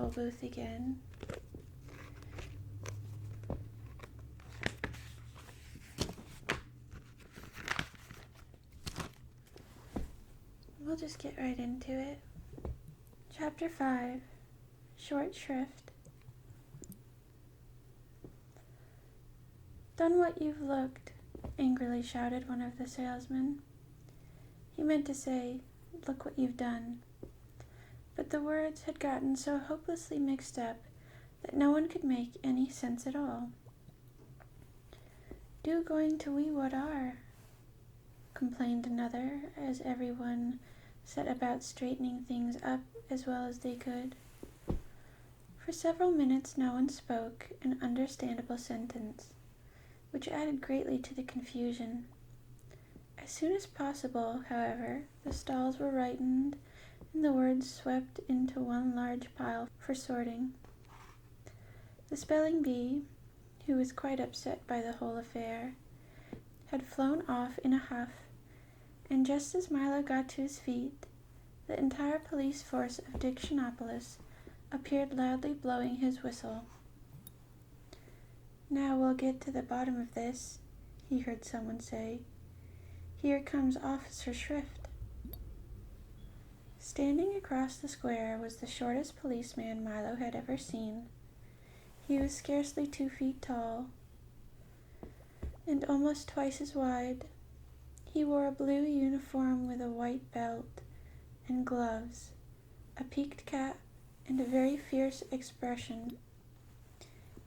Tollbooth again. We'll just get right into it. Chapter 5, Short Shrift. "Done what you've looked," angrily shouted one of the salesmen. He meant to say, "Look what you've done." But the words had gotten so hopelessly mixed up that no one could make any sense at all. "Do going to we what are," complained another, as everyone set about straightening things up as well as they could. For several minutes no one spoke an understandable sentence, which added greatly to the confusion. As soon as possible, however, the stalls were rightened and the words swept into one large pile for sorting. The spelling bee, who was quite upset by the whole affair, had flown off in a huff, and just as Milo got to his feet, the entire police force of Dictionopolis appeared loudly blowing his whistle. "Now we'll get to the bottom of this," he heard someone say. "Here comes Officer Shrift." Standing across the square was the shortest policeman Milo had ever seen. He was scarcely 2 feet tall, and almost twice as wide. He wore a blue uniform with a white belt and gloves, a peaked cap, and a very fierce expression.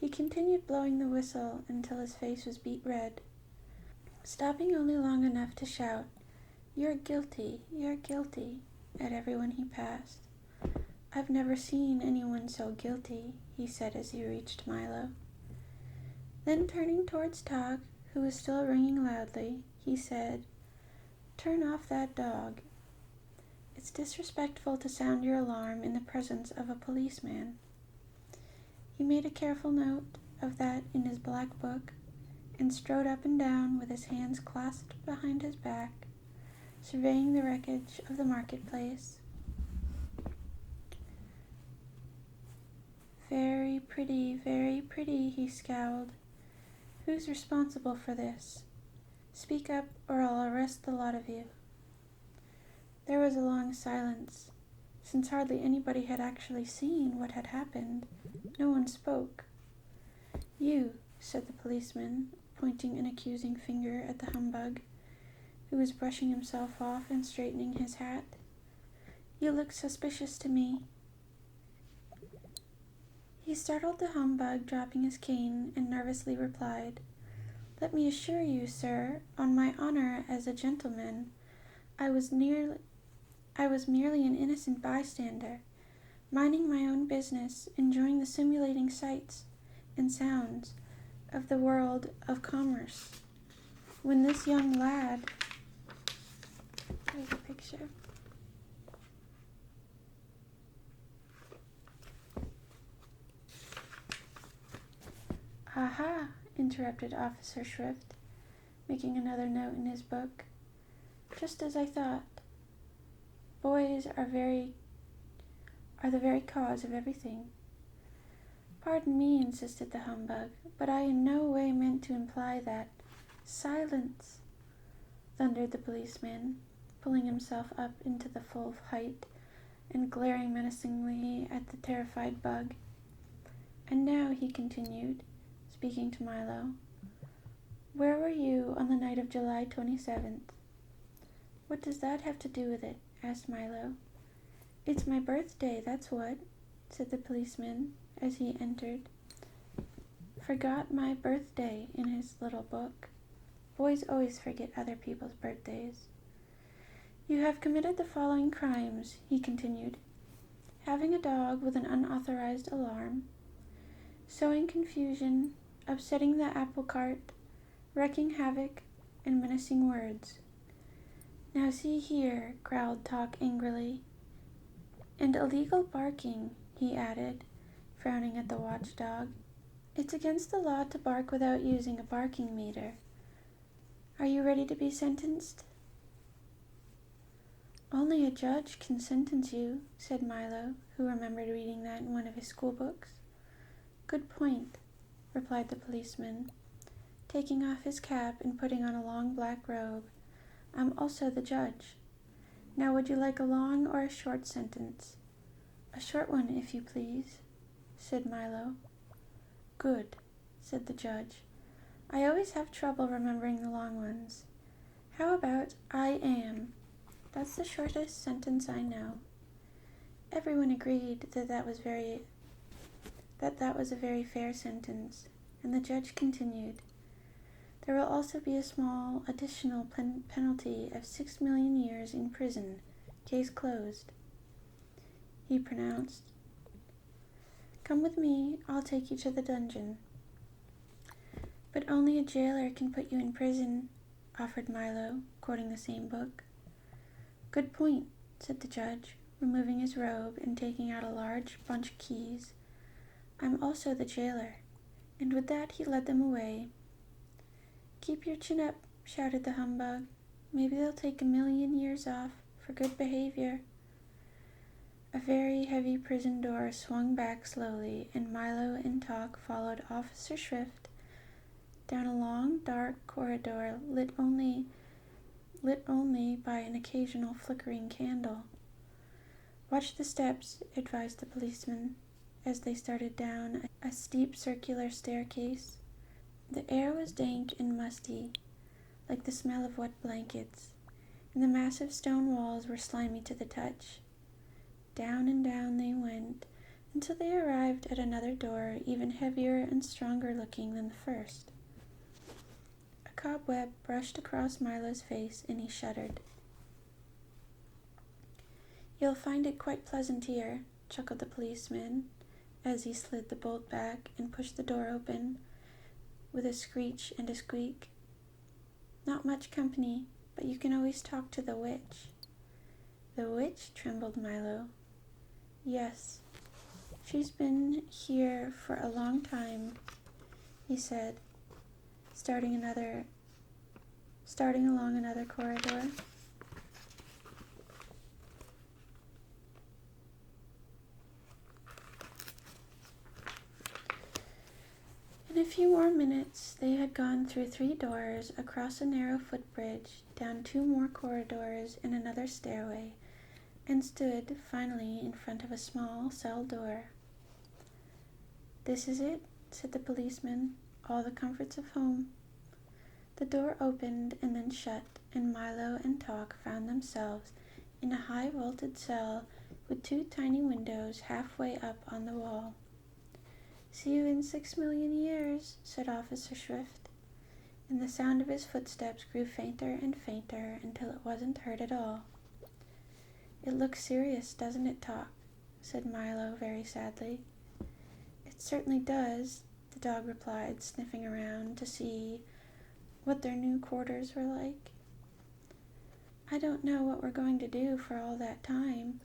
He continued blowing the whistle until his face was beet red, stopping only long enough to shout, "You're guilty, you're guilty," at everyone he passed. "I've never seen anyone so guilty," he said as he reached Milo. Then turning towards Tog, who was still ringing loudly, he said, "Turn off that dog. It's disrespectful to sound your alarm in the presence of a policeman." He made a careful note of that in his black book, and strode up and down with his hands clasped behind his back, surveying the wreckage of the marketplace. very pretty," he scowled. "Who's responsible for this? Speak up, or I'll arrest the lot of you." There was a long silence. Since hardly anybody had actually seen what had happened, no one spoke. "You," said the policeman, pointing an accusing finger at the humbug, who was brushing himself off and straightening his hat. "You look suspicious to me." He startled the humbug, dropping his cane, and nervously replied, "Let me assure you, sir, on my honor as a gentleman, I was merely an innocent bystander, minding my own business, enjoying the stimulating sights and sounds of the world of commerce, when this young lad—" There's a picture. "Aha," interrupted Officer Shrift, making another note in his book. "Just as I thought. Boys are the very cause of everything." "Pardon me," insisted the humbug, "but I in no way meant to imply that—" "Silence!" thundered the policeman, pulling himself up into the full height and glaring menacingly at the terrified bug. "And now," he continued, speaking to Milo, "where were you on the night of July 27th? "What does that have to do with it?" asked Milo. "It's my birthday, that's what," said the policeman as he entered. Forgot my birthday in his little book. Boys always forget other people's birthdays. "You have committed the following crimes," he continued. "Having a dog with an unauthorized alarm, sowing confusion, upsetting the apple cart, wreaking havoc, and menacing words." "Now see here," growled Tok angrily. "And illegal barking," he added, frowning at the watchdog. "It's against the law to bark without using a barking meter. Are you ready to be sentenced?" Only a judge can sentence you, said Milo, who remembered reading that in one of his school books. Good point, replied the policeman, taking off his cap and putting on a long black robe. I'm also the judge. Now would you like a long or a short sentence? A short one, if you please, said Milo. Good, said the judge. I always have trouble remembering the long ones. How about I am? That's the shortest sentence I know. Everyone agreed that was a very fair sentence, and the judge continued. There will also be a small additional penalty of 6 million years in prison. Case closed. He pronounced. Come with me, I'll take you to the dungeon. But only a jailer can put you in prison, offered Milo, quoting the same book. Good point, said the judge, removing his robe and taking out a large bunch of keys. I'm also the jailer. And with that he led them away. Keep your chin up, shouted the humbug. Maybe they'll take 1 million years off for good behavior. A very heavy prison door swung back slowly, and Milo and Talk followed Officer Shrift down a long, dark corridor lit only by an occasional flickering candle. Watch the steps, advised the policeman, as they started down a steep circular staircase. The air was dank and musty, like the smell of wet blankets, and the massive stone walls were slimy to the touch. Down and down they went, until they arrived at another door even heavier and stronger looking than the first. A cobweb brushed across Milo's face, and he shuddered. You'll find it quite pleasant here, chuckled the policeman, as he slid the bolt back and pushed the door open, with a screech and a squeak. Not much company, but you can always talk to the witch. The witch? Trembled Milo. Yes, she's been here for a long time, he said, starting along another corridor. In a few more minutes, they had gone through 3 doors, across a narrow footbridge, down 2 more corridors and another stairway, and stood, finally, in front of a small cell door. This is it, said the policeman, all the comforts of home. The door opened and then shut, and Milo and Talk found themselves in a high vaulted cell with 2 tiny windows halfway up on the wall. See you in 6 million years, said Officer Shrift, and the sound of his footsteps grew fainter and fainter until it wasn't heard at all. It looks serious, doesn't it, Talk? Said Milo very sadly. It certainly does, the dog replied, sniffing around to see what their new quarters were like. I don't know what we're going to do for all that time.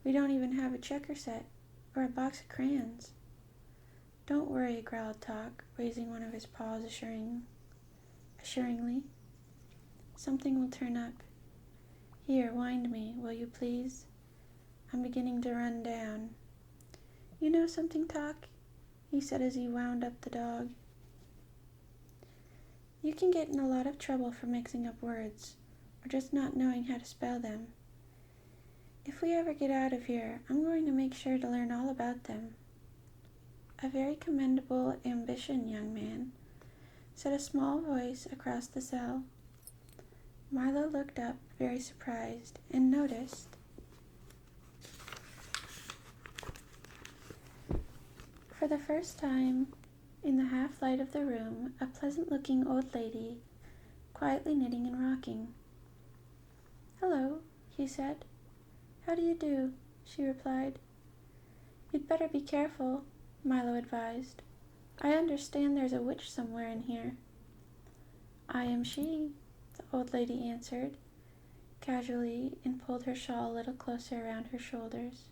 We don't even have a checker set or a box of crayons. Don't worry, growled Talk, raising one of his paws assuringly. Something will turn up. Here, wind me, will you please? I'm beginning to run down. You know something, Talk? He said as he wound up the dog. You can get in a lot of trouble for mixing up words, or just not knowing how to spell them. If we ever get out of here, I'm going to make sure to learn all about them. A very commendable ambition, young man, said a small voice across the cell. Milo looked up, very surprised, and noticed for the first time in the half-light of the room a pleasant-looking old lady, quietly knitting and rocking. Hello, he said. How do you do? She replied. You'd better be careful, Milo advised. I understand there's a witch somewhere in here. I am she, the old lady answered, casually, and pulled her shawl a little closer around her shoulders.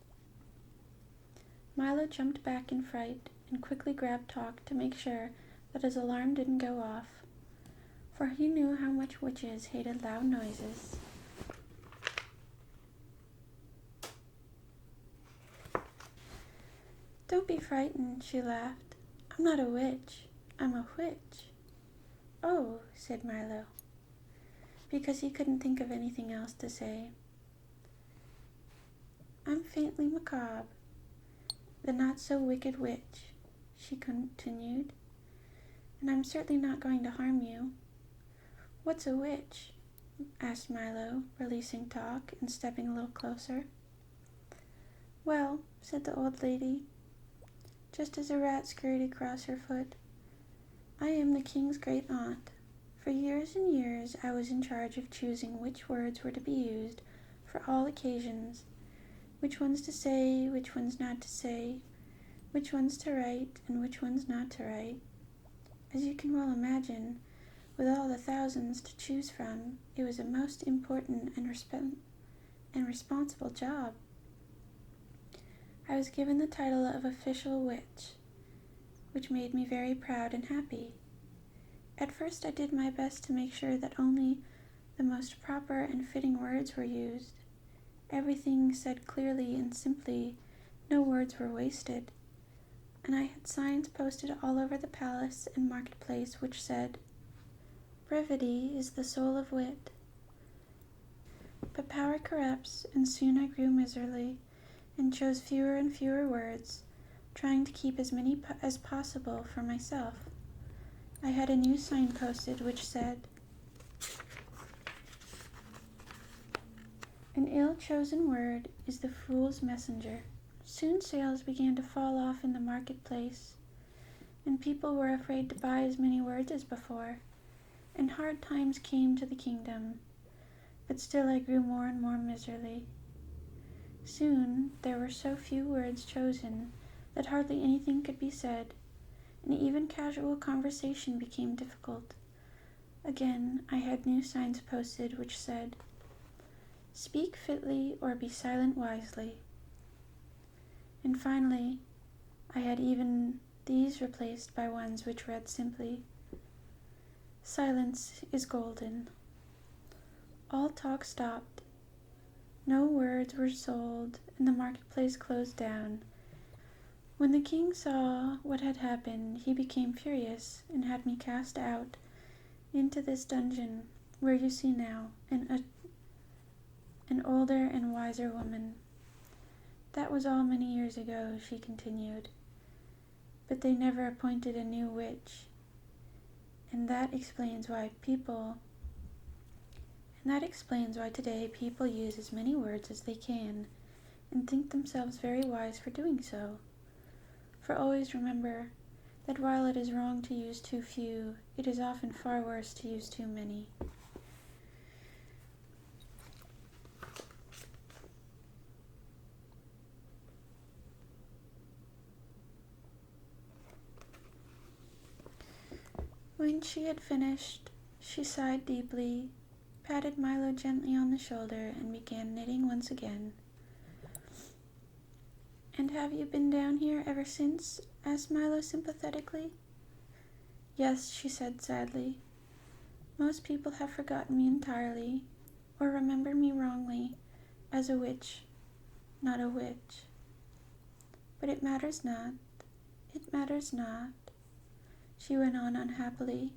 Milo jumped back in fright and quickly grabbed Talk to make sure that his alarm didn't go off, for he knew how much witches hated loud noises. Don't be frightened, she laughed. I'm not a witch. I'm a witch. Oh, said Milo, because he couldn't think of anything else to say. I'm faintly Macabre, the not-so-wicked witch, she continued, and I'm certainly not going to harm you. What's a witch? Asked Milo, releasing talk and stepping a little closer. Well, said the old lady, just as a rat scurried across her foot, I am the king's great aunt. For years and years I was in charge of choosing which words were to be used for all occasions, which ones to say, which ones not to say, which ones to write, and which ones not to write. As you can well imagine, with all the thousands to choose from, it was a most important and responsible job. I was given the title of official witch, which made me very proud and happy. At first I did my best to make sure that only the most proper and fitting words were used. Everything said clearly and simply, no words were wasted, and I had signs posted all over the palace and marketplace which said, Brevity is the soul of wit. But power corrupts, and soon I grew miserly, and chose fewer and fewer words, trying to keep as many as possible for myself. I had a new sign posted which said, An ill-chosen word is the fool's messenger. Soon sales began to fall off in the marketplace, and people were afraid to buy as many words as before, and hard times came to the kingdom, but still I grew more and more miserly. Soon there were so few words chosen that hardly anything could be said, and even casual conversation became difficult. Again, I had new signs posted which said, Speak fitly or be silent wisely. And finally, I had even these replaced by ones which read simply, Silence is golden. All talk stopped. No words were sold, and the marketplace closed down. When the king saw what had happened, he became furious and had me cast out into this dungeon where you see now an older and wiser woman. That was all many years ago, she continued, but they never appointed a new witch, and that explains why today people use as many words as they can and think themselves very wise for doing so. For always remember that while it is wrong to use too few, it is often far worse to use too many. When she had finished, she sighed deeply, patted Milo gently on the shoulder, and began knitting once again. And have you been down here ever since? Asked Milo sympathetically. Yes, she said sadly. Most people have forgotten me entirely, or remember me wrongly, as a witch, not a witch. But it matters not, she went on unhappily,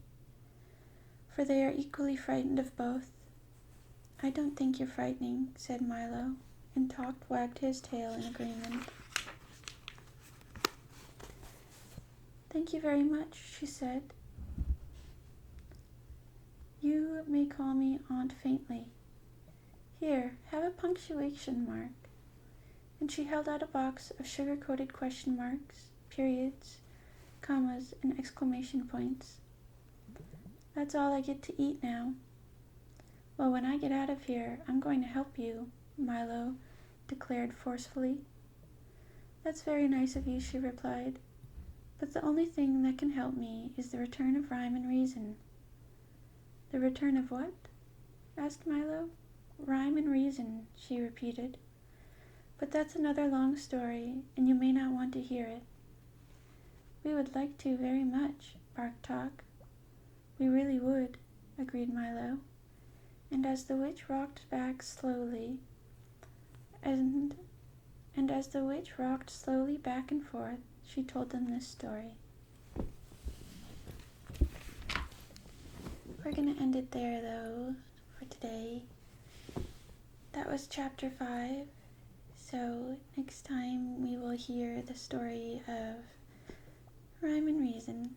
for they are equally frightened of both. I don't think you're frightening, said Milo, and Talk wagged his tail in agreement. Thank you very much, she said. You may call me Aunt Faintly. Here, have a punctuation mark. And she held out a box of sugar-coated question marks, periods, commas, and exclamation points. That's all I get to eat now. Well, when I get out of here, I'm going to help you, Milo declared forcefully. That's very nice of you, she replied. But the only thing that can help me is the return of rhyme and reason. The return of what? Asked Milo. Rhyme and reason, she repeated. But that's another long story, and you may not want to hear it. We would like to very much, barked Talk. We really would, agreed Milo. And as the witch rocked back slowly, and And as the witch rocked slowly back and forth, she told them this story. We're going to end it there, though, for today. That was chapter 5. So next time we will hear the story of Rhyme and Reason.